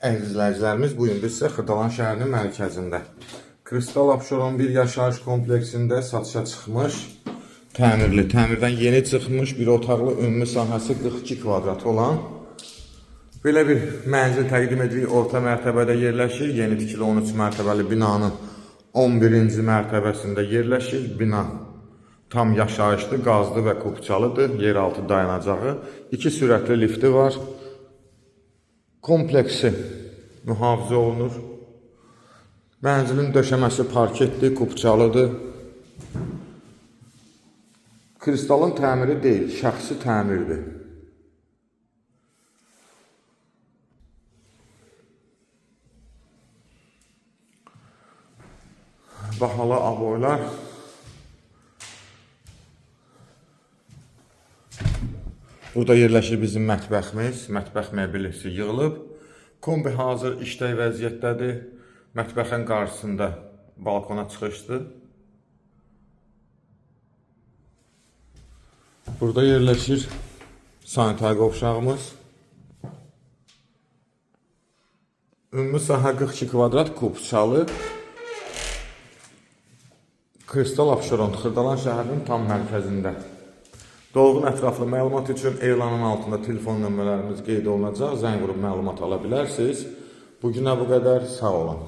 Əziz izləyicilərimiz, bugün biz sizə Xırdalan şəhərinin mərkəzində Kristal Abşeron bir yaşayış kompleksində satışa çıxmış, təmirdən yeni çıxmış bir otaqlı ümumi sahəsi 42 kvadrat olan belə bir mənzil təqdim edirik. Orta mərtəbədə yerləşir. Yeni tikili 13 mərtəbəli binanın 11-ci mərtəbəsində yerləşir. Bina tam yaşayışlı, qazlı və kupçalıdır. Yeraltı dayanacağı, 2 sürətli lifti var. Kompleksi mühafizə olunur. Mənzilin döşəməsi parketdir, kupçalıdır. Kristalın təmiri deyil, şəxsi təmirdir. Bahalı aboylar. Burada yerləşir bizim mətbəximiz. Mətbəx məbilisi yığılıb. Kombi hazır işlək vəziyyətdədir. Mətbəxin qarşısında balkona çıxışdır. Burada yerləşir sanitar qovşağımız. Ümumi sahə 42 kvadrat kupçalı. Kristal Abşeron Xırdalan şəhərinin tam mərkəzində. Dolğun ətraflı məlumat üçün elanın altında telefon nömrələrimiz qeyd olunacaq. Zəng vurub məlumat ala bilərsiniz. Bugünə bu qədər. Sağ olun.